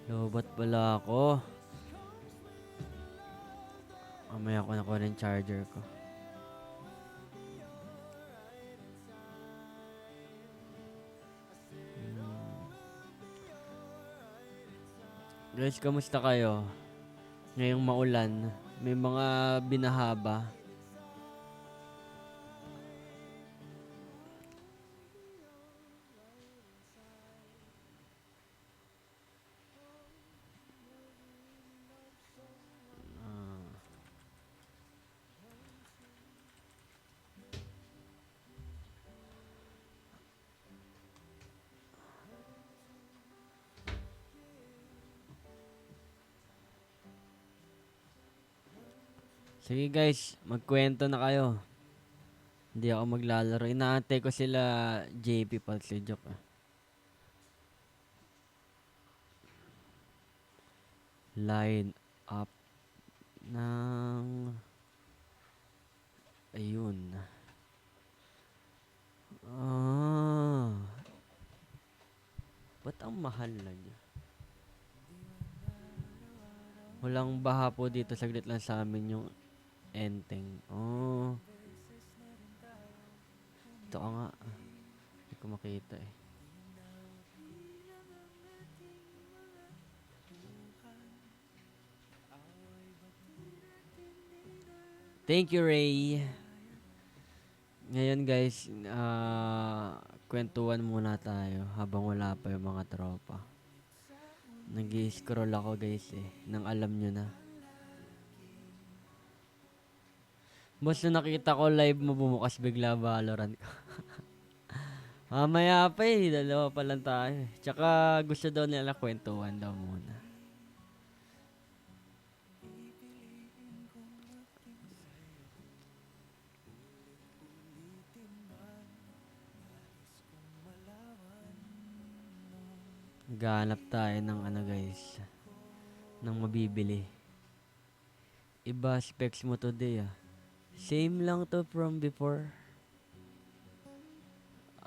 Lobat pala ako. Mamaya ko nakuha ng charger ko. Guys, kamusta kayo? Ngayong maulan, may mga binahaba. Sige guys, magkwento na kayo. Hindi ako maglalaro. Inaantay ko sila JP Palsejok. Line up ng... Ayun. Ah. Ba't ang mahal na niya? Walang baha po dito. Saglit lang sa amin yung enteng. Oh. Ito ka nga. Hindi ko makita eh. Thank you, Ray. Ngayon guys, kwentuhan muna tayo habang wala pa yung mga tropa. Nag-i-scroll ako guys nang alam nyo na. Boss, na nakita ko live mo bumukas bigla Valorant ko. Mamaya pa dalawa pa lang tayo. Tsaka gusto daw nila kwentuhan daw muna. Naghahanap tayo ng ano guys, ng mabibili. Iba specs mo today Same lang to from before.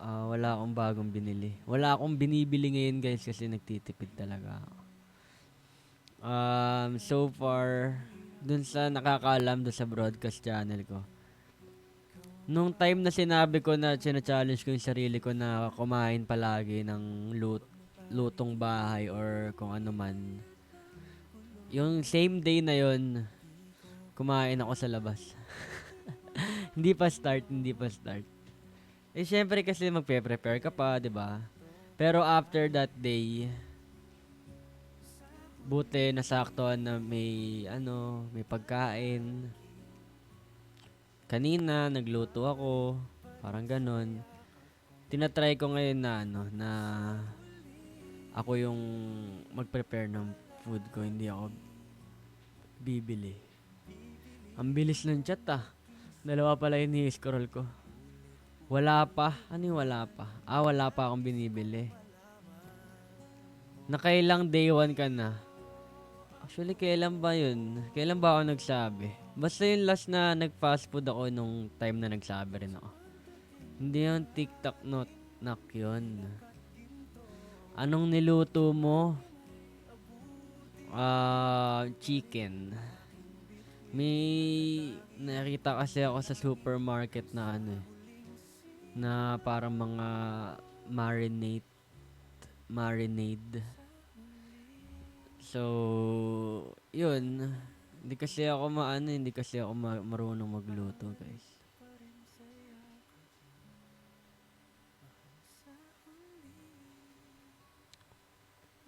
Wala akong bagong binili. Wala akong binibili ngayon guys kasi nagtitipid talaga ako. So far, dun sa nakakaalam dun sa broadcast channel ko, nung time na sinabi ko na challenge ko yung sarili ko na kumain palagi ng lutong bahay or kung ano man, yung same day na yon kumain ako sa labas. Hindi pa start. Syempre kasi magpe-prepare ka pa, 'di ba? Pero after that day, buti nasaktuhan na may pagkain. Kanina nagluto ako, parang ganon. Tinatry ko ngayon na ako yung mag-prepare ng food ko, hindi ako bibili. Ang bilis ng chat Dalawa pala yung ni-scroll ko. Wala pa. Ano yung wala pa? Wala pa akong binibili. Nakailang day 1 ka na? Actually, kailan ba yun? Kailan ba ako nagsabi? Basta yung last na nag-fast food ako nung time na nagsabi rin ako. Hindi yung TikTok knock yun. Anong niluto mo? Chicken. May nakita kasi ako sa supermarket na na parang mga marinade. So, yun. Hindi kasi ako marunong magluto, guys.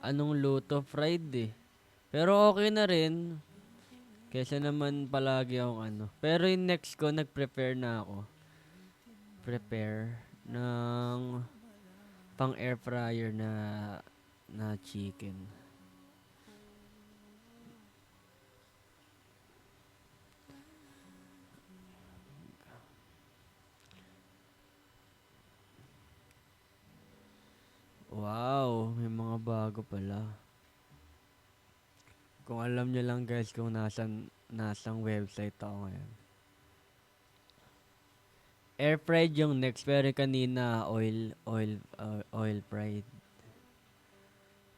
Anong luto? Fried Pero okay na rin. Kesa naman palagi akong Pero yung next ko, nag-prepare na ako. Prepare ng pang air fryer na chicken. Wow, may mga bago pala. Kung alam nyo lang guys kung nasang website ako ngayon. Air fried yung next pero kanina oil fried.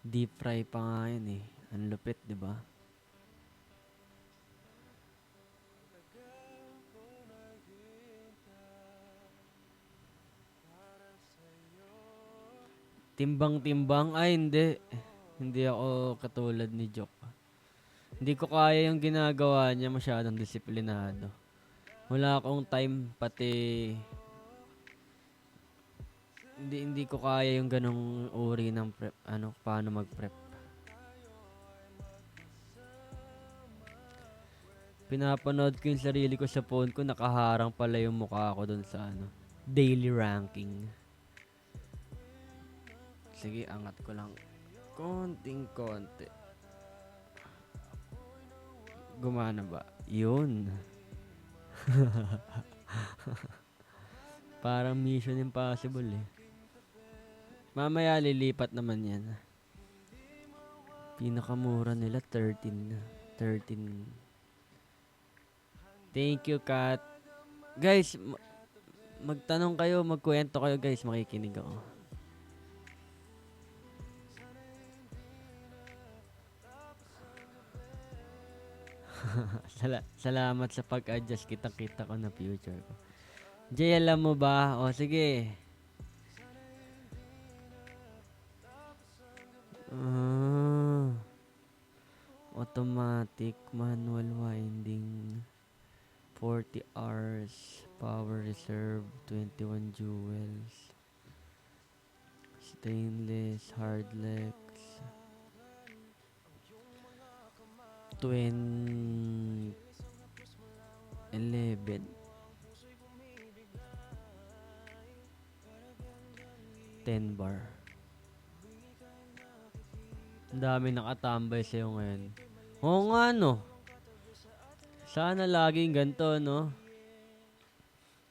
Deep fry pa nga yun eh. Ang lupit, di ba? Timbang-timbang? Ay, hindi. Hindi ako katulad ni Jok. Hindi ko kaya yung ginagawa niya, masyadong disiplinado. Wala akong time, pati hindi ko kaya yung ganong uri ng prep, paano mag-prep. Pinapanood ko yung sarili ko sa phone ko, nakaharang pala yung mukha ko dun sa daily ranking. Sige, angat ko lang konting-konti. Gumana ba? Yun. Parang Mission Impossible eh. Mamaya lilipat naman yan. Pinakamura nila 13. 13. Thank you, Kat. Guys, magtanong kayo, magkwento kayo guys, makikinig ako. Salamat sa pag-adjust, kitang-kita ko na future ko. Jay, alam mo ba? O sige. Automatic manual winding 40 hours power reserve 21 jewels stainless hardlex 11 10 bar. Ang dami nakatambay sa'yo ngayon. Oo nga no. Sana laging ganito no.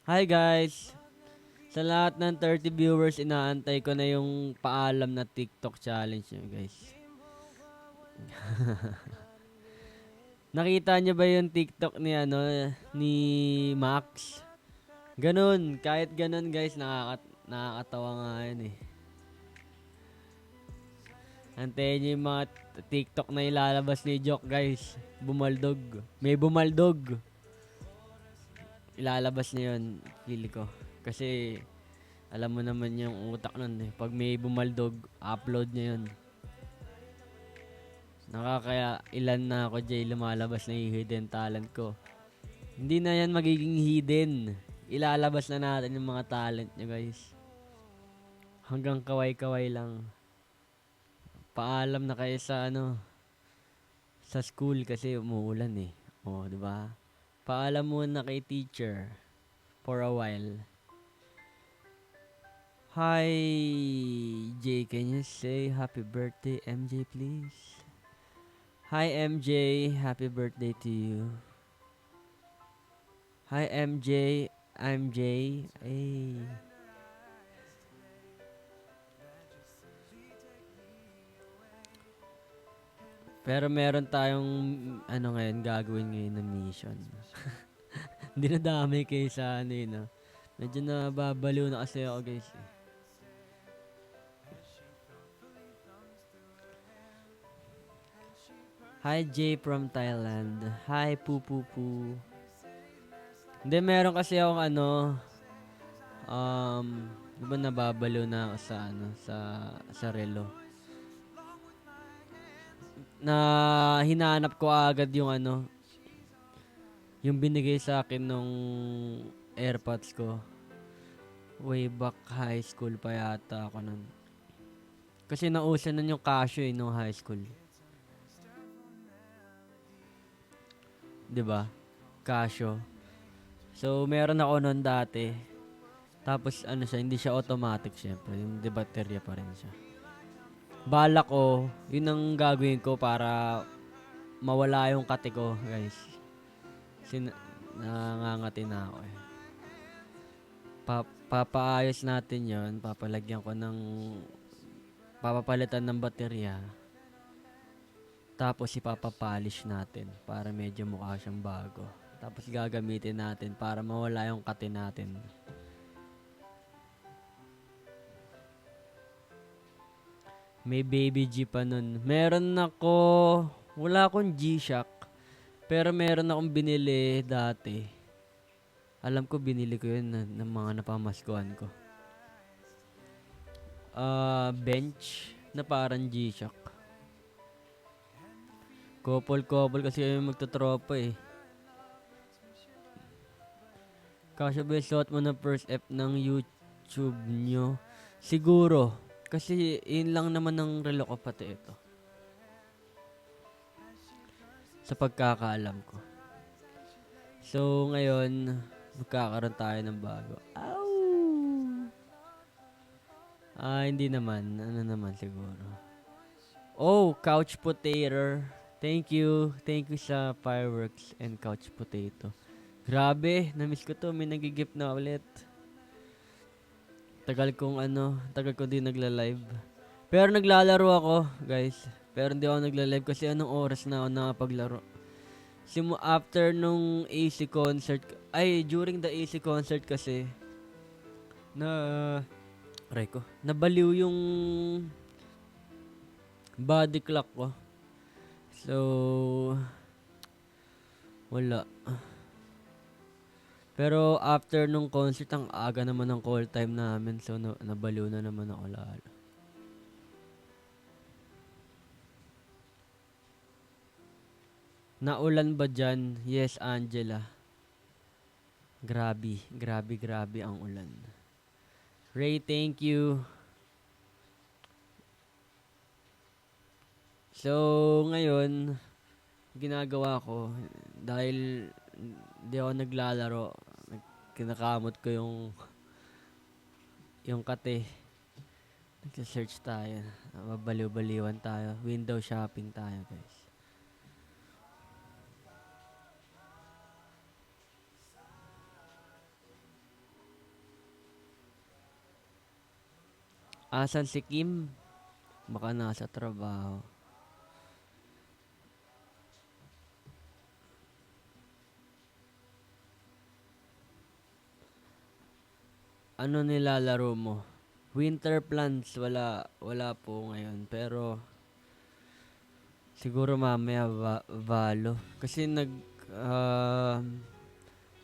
Hi guys. Sa lahat ng 30 viewers, inaantay ko na yung paalam na TikTok challenge nyo guys. Nakita nyo ba yung TikTok ni Max? Ganun, kahit ganun guys, nakakatawa nga yun eh. Antayin nyo yung mga TikTok na ilalabas ni Jok guys. Bumaldog. May bumaldog. Ilalabas niya yun, feel ko. Kasi, alam mo naman yung utak nun eh. Pag may bumaldog, upload niya yun. Nakakaya ilan na ako Jay lumalabas na yung hidden talent ko. Hindi na yan magiging hidden. Ilalabas na natin yung mga talent nyo guys. Hanggang kaway-kaway lang. Paalam na kayo sa sa school kasi umuulan eh. Oh, di ba? Paalam muna kay teacher for a while. Hi, Jay, can you say happy birthday, MJ, please? Hi, MJ, happy birthday to you. Hi, MJ, I'm Jay. Hey. Pero meron tayong ngayon gagawin ngayon na mission. Hindi na dami kayo sa Medyo nababaliw na kasi ako guys. Hi Jay from Thailand. Hi Poo Poo Poo. Hindi, meron kasi akong di ba nababaliw na ako sa relo. Na hinanap ko agad yung yung binigay sa akin nung AirPods ko. Way back high school pa yata ako nun. Kasi nauso nun yung Casio nung high school. 'Di ba? Casio. So meron ako nun dati. Tapos siya, hindi siya automatic syempre, hindi baterya pa rin siya. Balak ko, yun ang gagawin ko para mawala yung kate ko, guys. Nangangati na ako eh. Papaayos natin yon, papalagyan ko papapalitan ng baterya. Tapos ipapapolish natin para medyo mukha siyang bago. Tapos gagamitin natin para mawala yung kate natin. May Baby G pa nun. Meron ako, wala akong G-Shock. Pero meron akong binili dati. Alam ko binili ko yun ng mga napamaskuhan ko. Bench na parang G-Shock. Couple kasi kami magtotropa eh. Kasya ba yung suot mo ng first F ng YouTube nyo? Siguro. Kasi yun lang naman ang relo ko pati ito. Sa pagkakaalam ko. So ngayon, magkakaroon tayo ng bago. Ow! Hindi naman. Ano naman siguro. Oh, couch potato. Thank you. Thank you sa fireworks and couch potato. Grabe, namiss ko to. May nagigip na ulit. Tagal ko din nagla-live. Pero naglalaro ako, guys. Pero hindi ako nagla-live kasi anong oras na ako nakapaglaro. After nung AC concert, during the AC concert kasi, nabaliw yung body clock ko. So, wala. Pero after nung concert, ang aga naman ng call time namin. So, nabaliw na naman ako lalo. Naulan ba dyan? Yes, Angela. Grabe ang ulan. Ray, thank you. So, ngayon, ginagawa ko, dahil hindi ako naglalaro, kinakamot ko yung kate. Nagsa-search tayo. Mabaliw-baliwan tayo. Window shopping tayo, guys. Asan si Kim? Baka nasa trabaho. Ano nilalaro mo? Winter plans, wala po ngayon. Pero, siguro mamaya Valo. Kasi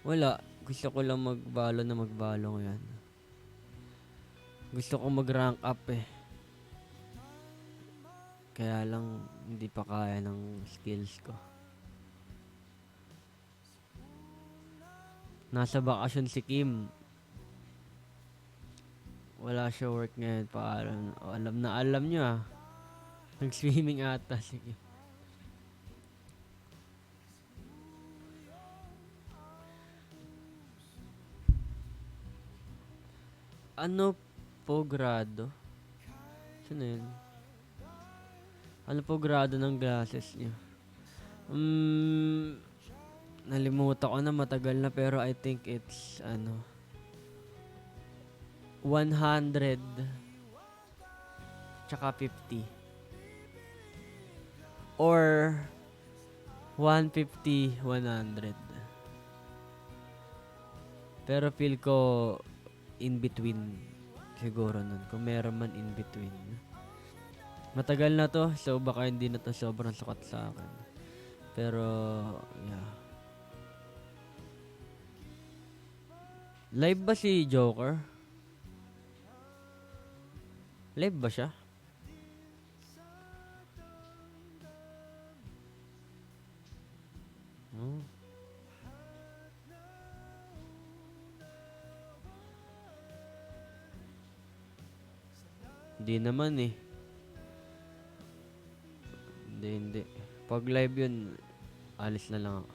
wala. Gusto ko lang magbalo ngayon. Gusto ko mag-rank up eh. Kaya lang, hindi pa kaya ng skills ko. Nasa bakasyon si Kim. Wala siya work ngayon. Alam nyo ah. Nag-swimming ata si Kim. Ano po grado? Sino yun? Ano po grado ng glasses niyo? Nalimutan ko na, matagal na, pero I think it's 100 tsaka 50 or 150 100. Pero feel ko in between siguro nun, kung meron man in between. Matagal na to, so baka hindi na to sobrang sukat sa akin. Pero yeah. Live ba si Joker? Live ba siya? Hindi naman eh. Hindi. Pag live yun, alis na lang ako.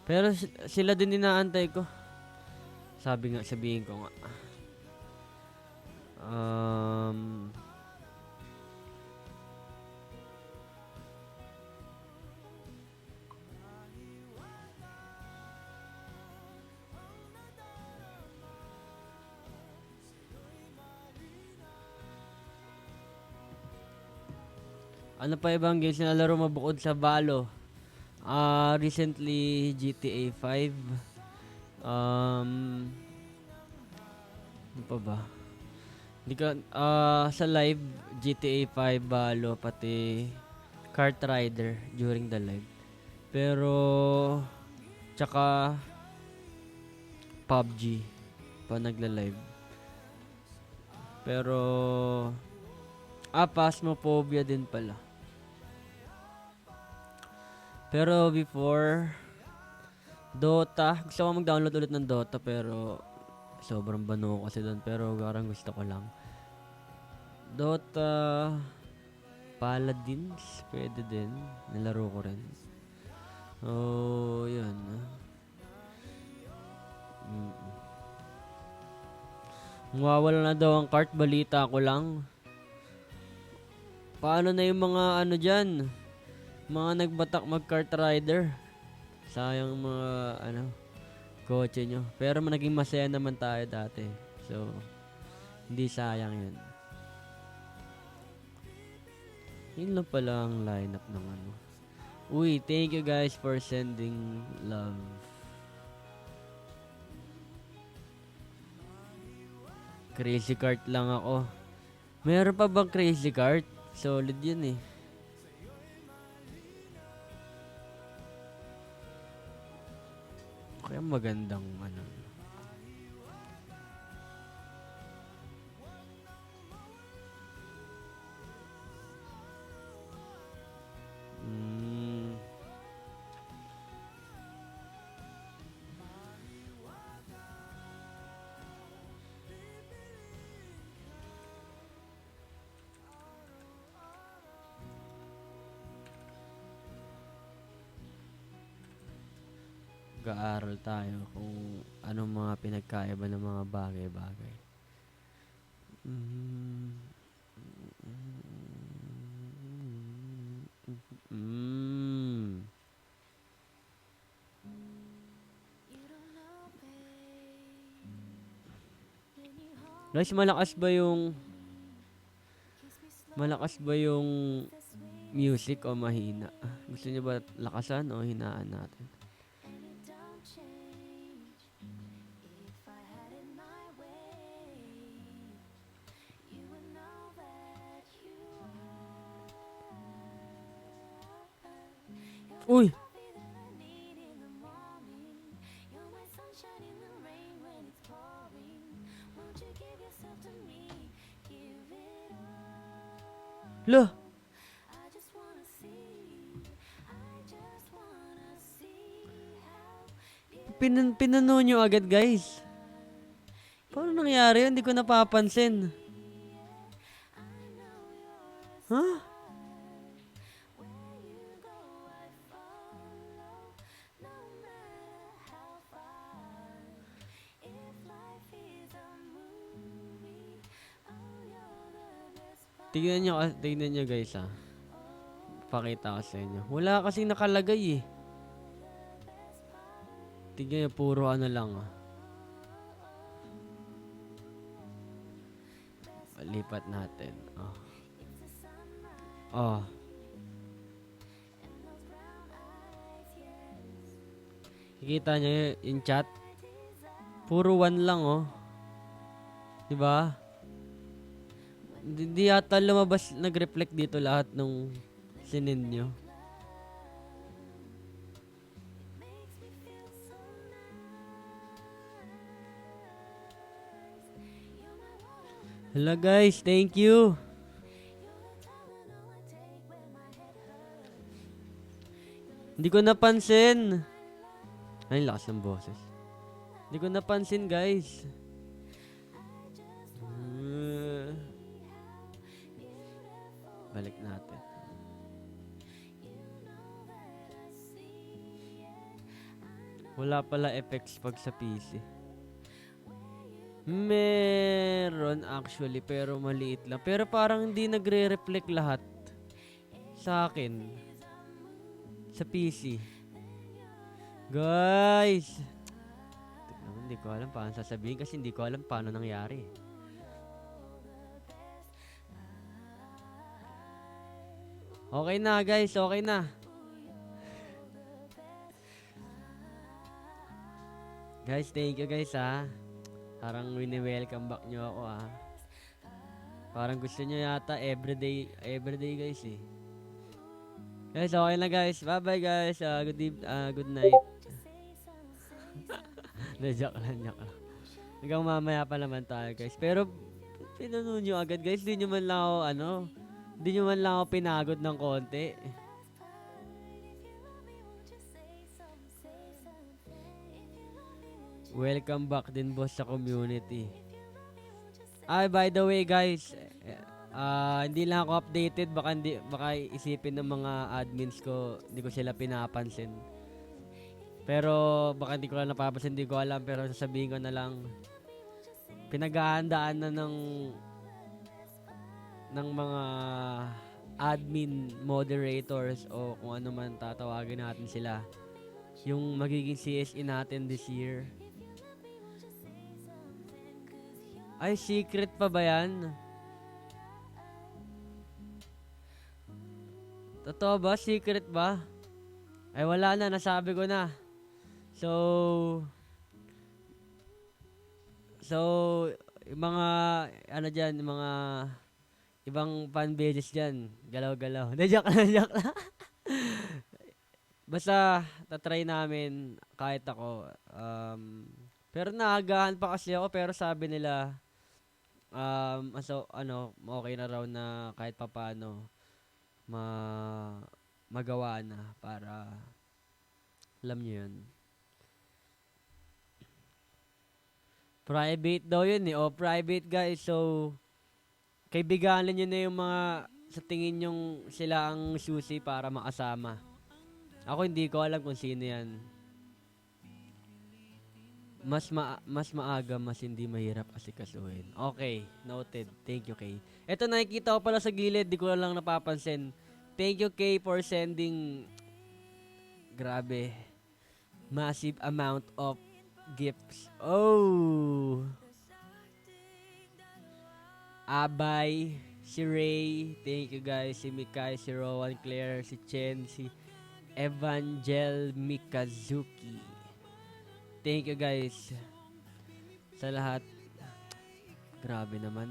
Pero sila din inaantay ko. Sabihin ko nga. Ano pa ibang games na laro mo bukod sa Valo? Recently GTA 5. Ano pa ba? Sa live GTA 5 Balo, pati Kart Rider during the live. Pero, tsaka PUBG pa nagla-live. Pero, Phasmophobia din pala. Pero before, Dota, gusto ko mag-download ulit ng Dota pero sobrang bano ko kasi doon pero garang gusto ko lang. Dota, Paladins, pwede din. Nalaro ko rin. Oh, yun. Mawawala na daw ang cart, balita ko lang. Paano na yung mga ano dyan? Mga nagbatak mag-kart rider. Sayang mga ano, kotse nyo. Pero naging masaya naman tayo dati. So, hindi sayang yun. Yun lang pala ang lineup ng ano. Uy, thank you guys for sending love. Crazy Cart lang ako. Meron pa bang Crazy Cart? Solid yun eh. Kaya magandang ano. Mag-aaral tayo kung anong mga pinagkaiba ng mga bagay-bagay. Guys, malakas ba yung music o mahina? Gusto niyo ba lakasan o hinaan natin? Uy! Lah! Pinano nyo agad, guys. Paano nangyari? Hindi ko napapansin. Huh? Tignan nyo guys ah. Pakita ko sa inyo. Wala kasing nakalagay eh. Tignan nyo, puro ano lang ah. Lipat natin. Oh. Oh. Kikita nyo yung chat? Puro 1 lang oh. Diba? Hindi yata lumabas, nag-reflect dito lahat nung sinin nyo. Hello guys, thank you. Hindi ko napansin. Ay, lakas ng boses. Hindi ko napansin guys. Balik natin. Wala pala effects pag sa PC. Meron actually, pero maliit lang. Pero parang hindi nagre-reflect lahat sa akin. Sa PC. Guys! Hindi ko alam paano sasabihin kasi hindi ko alam paano nangyari. Okay na guys, okay na. Guys, thank you guys ha. Parang wini-welcome back nyo ako ha. Parang gusto nyo yata everyday guys eh. Guys, okay na guys. Bye-bye guys. Good night. Joke lang. Hanggang mamaya pa naman tayo guys. Pero, pinuno nyo agad guys. Di nyo man lang ako, di nyo man lang ako pinagod ng konti. Welcome back din boss sa community. Ay, by the way guys, hindi lang ako updated. Baka isipin ng mga admins ko, hindi ko sila pinapansin. Pero baka hindi ko lang napapansin, hindi ko alam. Pero sasabihin ko na lang, pinaghahandaan na ng mga admin moderators o kung ano man tatawagin natin sila, yung magiging CSE natin this year. Ay, secret pa ba yan? Totoo ba? Secret ba? Ay, wala na. Nasabi ko na. So, yung mga, dyan, yung mga ibang fan pages dyan, galaw-galaw. Joke lang. Basta, tatry namin kahit ako. Pero naagahan pa kasi ako, pero sabi nila, okay na raw na kahit papaano magawa na para alam nyo yun. Private daw yun eh. Private guys. So, kaibiganan nyo na yung mga sa tingin yung sila ang susi para makasama. Ako hindi ko alam kung sino yan. Mas maaga, mas hindi mahirap asikasuhin. Okay, noted. Thank you, Kay. Ito, nakikita ko pala sa gilid. Di ko lang napapansin. Thank you, Kay, for sending grabe massive amount of gifts. Oh! Abay, si Ray, thank you guys. Si Mikay, si Rowan Claire, si Chen, si Evangel Mikazuki. Thank you guys sa lahat. Grabe naman,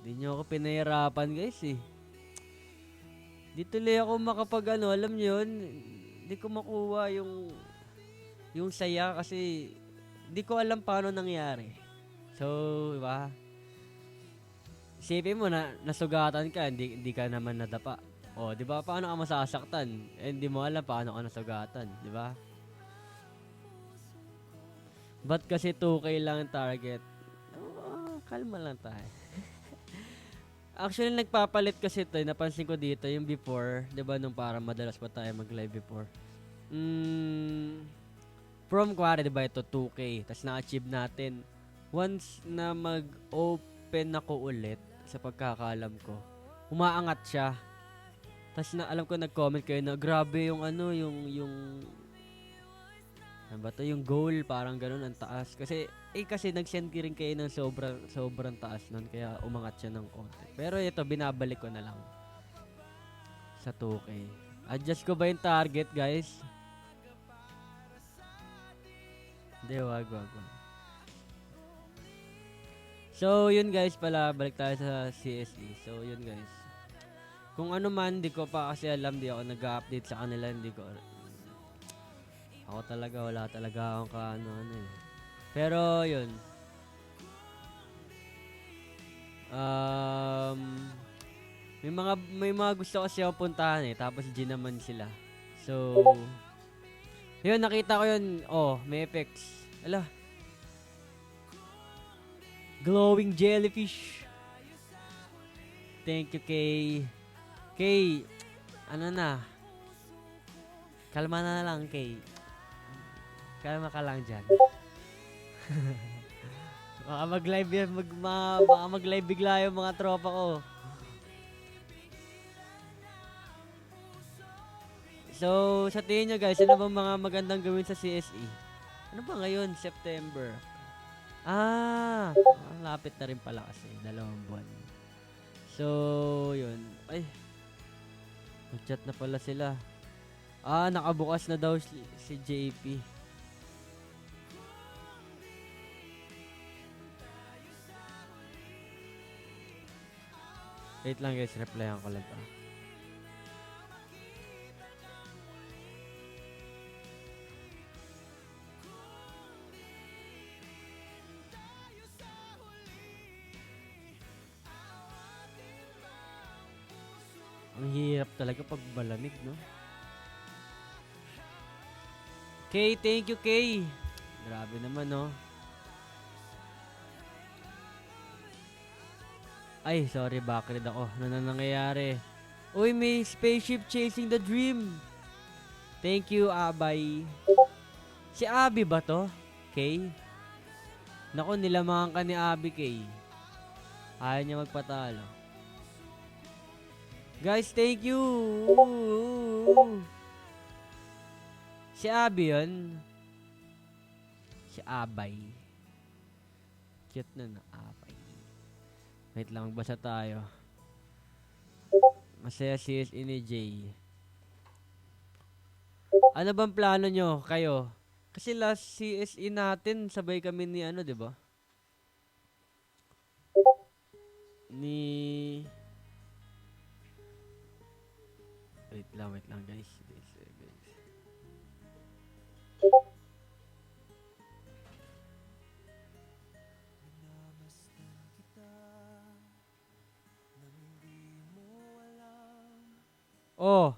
di nyo ako pinahirapan guys eh. Di tuloy ako alam nyo yun, di ko makuha yung saya kasi di ko alam paano nangyari. So, diba? Isipin mo na nasugatan ka, hindi ka naman nadapa. O, di ba? Paano ka masasaktan? Hindi mo alam paano ka nasugatan, di ba? Ba't kasi 2K lang ang target? Kalma lang tayo. Actually, nagpapalit kasi ito. Napansin ko dito yung before. Diba nung para madalas pa tayo mag-live before. From kuwari, diba ito 2K. Tapos na-achieve natin. Once na mag-open ako ulit, sa pagkakalam ko, umaangat siya. Tapos alam ko nag-comment kayo na grabe yung ano ba to? Yung goal, parang ganun, ang taas. Kasi nag-send rin kayo ng sobrang taas nun, kaya umangat siya ng konti. Pero ito, binabalik ko na lang sa 2K. Adjust ko ba yung target, guys? Hindi, wag. So, yun guys pala, balik tayo sa CSE. So, yun guys. Kung ano man, di ko pa kasi alam, di ako nag-update sa kanila, hindi ko. Ako talaga, wala talaga akong eh. Pero, yun. May mga gusto kasi akong puntahan eh, tapos G naman sila. So, yun, nakita ko yun. Oh, may effects. Ala. Glowing jellyfish. Thank you, Kay, ano na? Kalma na lang, Kay. Kalma ka lang dyan. Baka mag-live yan, baka mag-live bigla yung mga tropa ko. So, sa tingin nyo guys, ano bang mga magandang gawin sa CSE? Ano ba ngayon? September. Lapit na rin pala kasi. 2 buwan. So, yun. Ay, nag-chat na pala sila. Nakabukas na daw si JP. Wait lang guys, replyan ko lang to. Ang hirap talaga pag malamig, no? Kay, thank you, Kay. Grabe naman, no? Ay, sorry, backread ako. Ano na nangyayari? Uy, may spaceship chasing the dream. Thank you, Abay. Si Abby ba to? Kay? Naku, nilamangan ka ni Abby, Kay. Ayaw niya magpatalo. Guys, thank you. Si Abby yun. Si Abay. Cute na Abay. Wait lang, magbasa tayo. Masaya CSE ni Jay. Ano bang plano nyo, kayo? Kasi last CSE natin, sabay kami ni ano, di ba? Ni... Wait lang guys. Oh,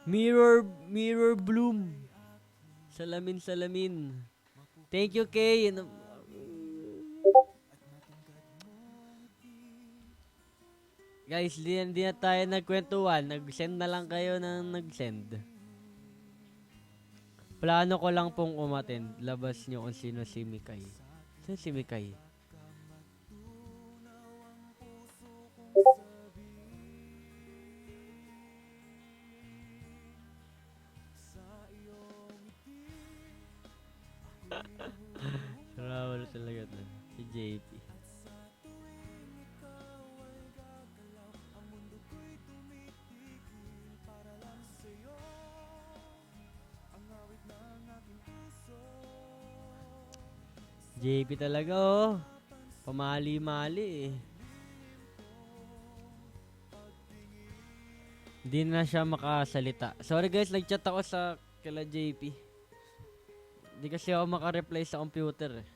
Mirror Bloom. Salamin. Thank you, Kay. Guys, di na tayo nagkwentuhan. Nag-send na lang kayo ng nag-send. Plano ko lang pong umattend. Labas nyo kung sino si Mikay. Sino si Mikay? Sarawal talaga to. Si JP. JP talaga oh. Pamali-mali eh. Hindi na siya makasalita. Sorry guys, nag-chat ako sa kila JP. Hindi kasi ako makareply sa computer eh.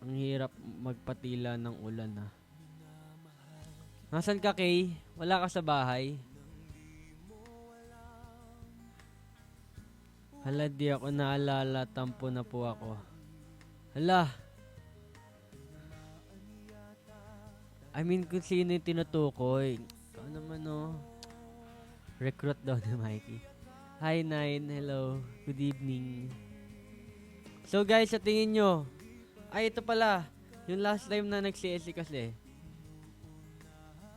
Ang hirap magpatila ng ulan ah. Nasaan ka, Kay? Wala ka sa bahay? Hala, di ako naalala. Tampo na po ako. Hala. I mean, kung sino yung tinutukoy. Ikaw naman, oh. Recruit daw ni Mikey. Hi, Nine. Hello. Good evening. So, guys, sa tingin nyo. Ay, ito pala. Yung last time na nag-CSC kasi.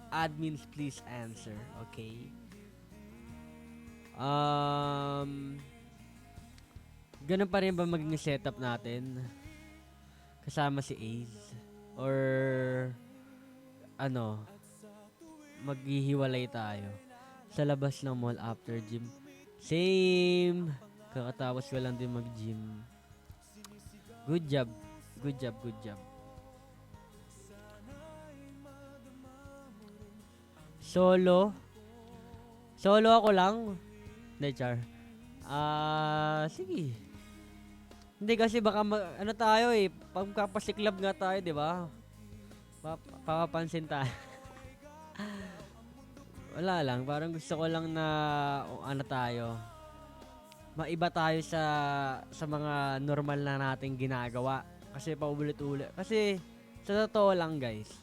Admins, please answer. Okay. Ganun pa rin ba maging setup natin? Kasama si Ace? Or ano, maghihiwalay tayo sa labas ng mall after gym? Same! Kakatapos ko lang din mag-gym. Good job. Solo ako lang. Hindi, char. Sige. Hindi kasi baka ano tayo eh, pagkapasiklab nga tayo, di ba? Papapansin tayo. Wala lang, parang gusto ko lang na ano tayo. Maiba tayo sa mga normal na nating ginagawa. Kasi paulit-ulit. Kasi sa totoo lang, guys.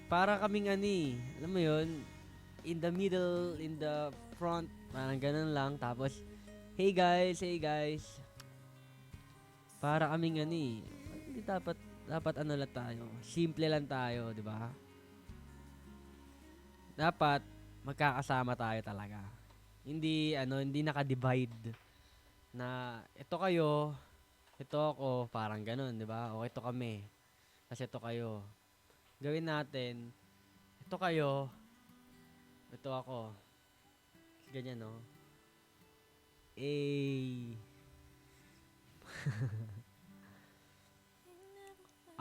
Para kaming ani, alam mo 'yun, in the middle, in the front, parang ganun lang. Tapos hey guys. Para kaming ani, hindi dapat ano lang tayo. Simple lang tayo, 'di ba? Dapat magkakasama tayo talaga. Hindi naka-divide na ito kayo, ito ako, parang ganun, 'di ba? O ito kami. Kasi ito kayo. Gawin natin, ito kayo, ito ako. Ganyan, no? Eh.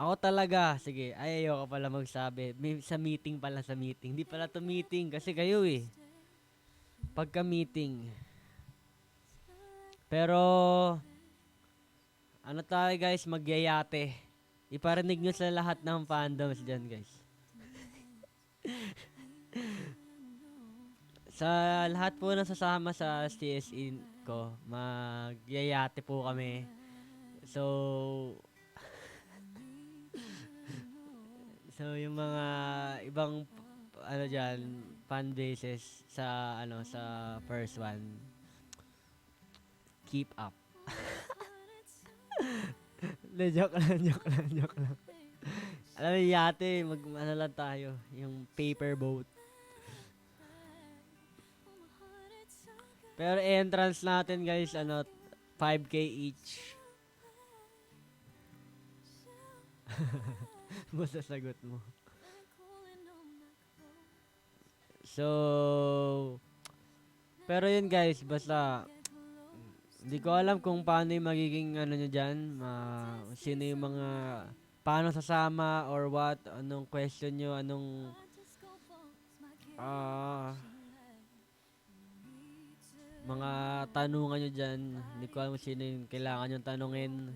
Ako talaga, sige, ay ayoko pala magsabi. Sa meeting pala, sa meeting. Hindi pala to meeting kasi kayo eh. Pagka meeting. Pero, ano tayo guys, magyayate. Iparinig nyo sa lahat ng fandoms dyan guys. Sa lahat po na sasama sa CSE ko, magyayate po kami. So, yung mga ibang ano diyan, fan bases sa sa first one, keep up. De, joke lang, joke lang, joke lang. Alam mo, yate, ano lang tayo, yung paper boat. Pero entrance natin guys, 5K each. Basta sagot mo. So, pero yun guys, basta, hindi ko alam kung paano yung magiging ano nyo dyan, sino yung mga, paano sasama or what, anong question nyo, anong, mga tanungan nyo dyan. Hindi ko alam kung sino yung kailangan nyo tanungin,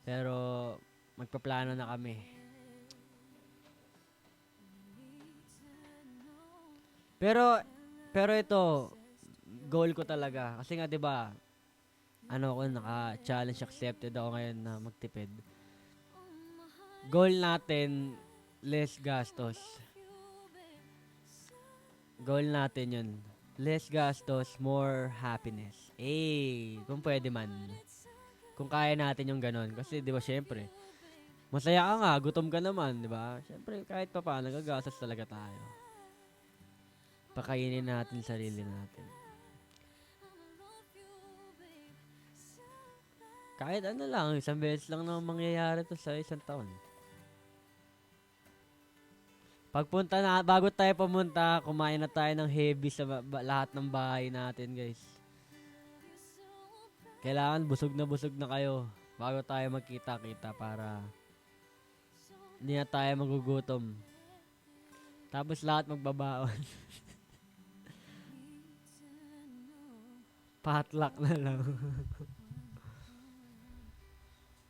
pero magpaplano na kami. Pero ito, goal ko talaga. Kasi nga 'di ba, naka-challenge accepted ako ngayon na magtipid. Goal natin, less gastos. Goal natin yun. Less gastos, more happiness. Kung pwede man. Kung kaya natin yung ganon. Kasi 'di ba syempre, masaya ka nga, gutom ka naman, 'di ba? Syempre kahit pa paano nagagastos talaga tayo. Pakainin natin sarili natin. Kahit ano lang, isang beses lang naman mangyayari to sa isang taon. Pagpunta na, bago tayo pumunta, kumain na tayo ng heavy sa lahat ng bahay natin, guys. Kailangan busog na kayo bago tayo magkita-kita para hindi na tayo magugutom. Tapos lahat magbabaon. Potluck na lang.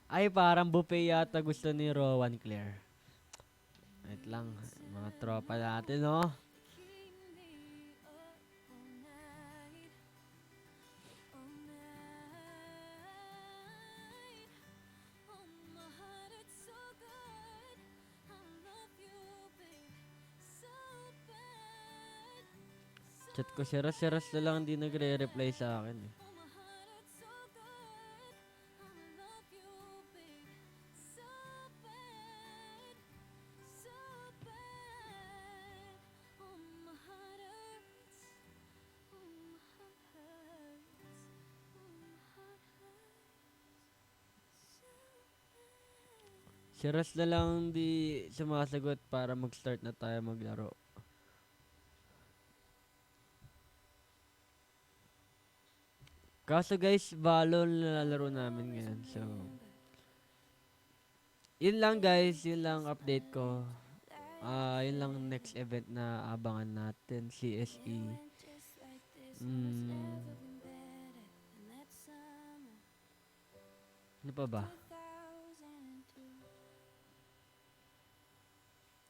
Ay, parang buffet yata gusto ni Rowan Claire. Wait lang, mga tropa natin, no? Chat ko si Ras na lang hindi nagre-reply sa akin eh. Si Ras na lang di sumasagot para mag-start na tayo maglaro. Kaso guys, Valor nilalaro namin ngayon. So, yun lang guys, yun lang update ko. Yun lang next event na abangan natin, CSE. Ano pa ba?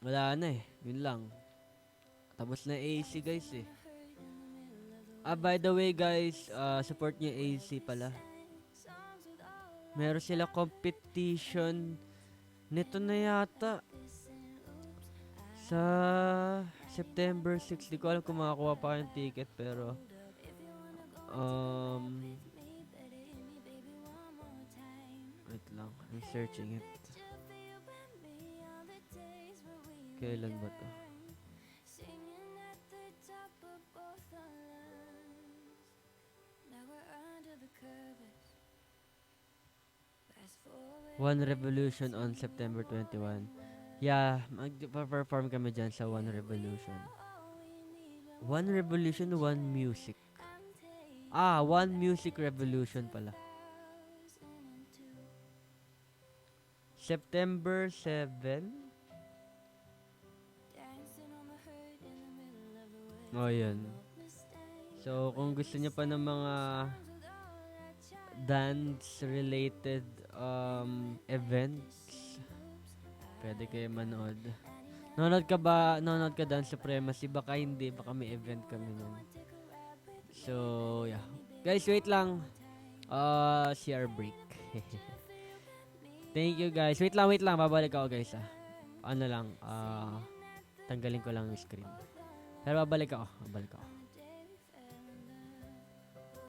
Wala na eh, yun lang. Tapos na AC guys eh. By the way guys, support niyo AC pala. Meron sila competition nito na yata. Sa September 6, di ko alam kung makakuha pa yung ticket pero wait lang, I'm searching it. Kailan ba to? One Revolution on September 21. Yeah, mag-perform kami dyan sa One Revolution. One Revolution, One Music. One Music Revolution pala. September 7? Oh, yun. So, kung gusto niyo pa ng mga dance-related events, pwede kayo manood. Nanonood ka Dance Supremacy? Baka hindi, baka may event kami nun. So, yeah. Guys, wait lang. CR break. Thank you guys. Wait lang. Babalik ako guys Ano lang, tanggalin ko lang yung screen. Pero babalik ako.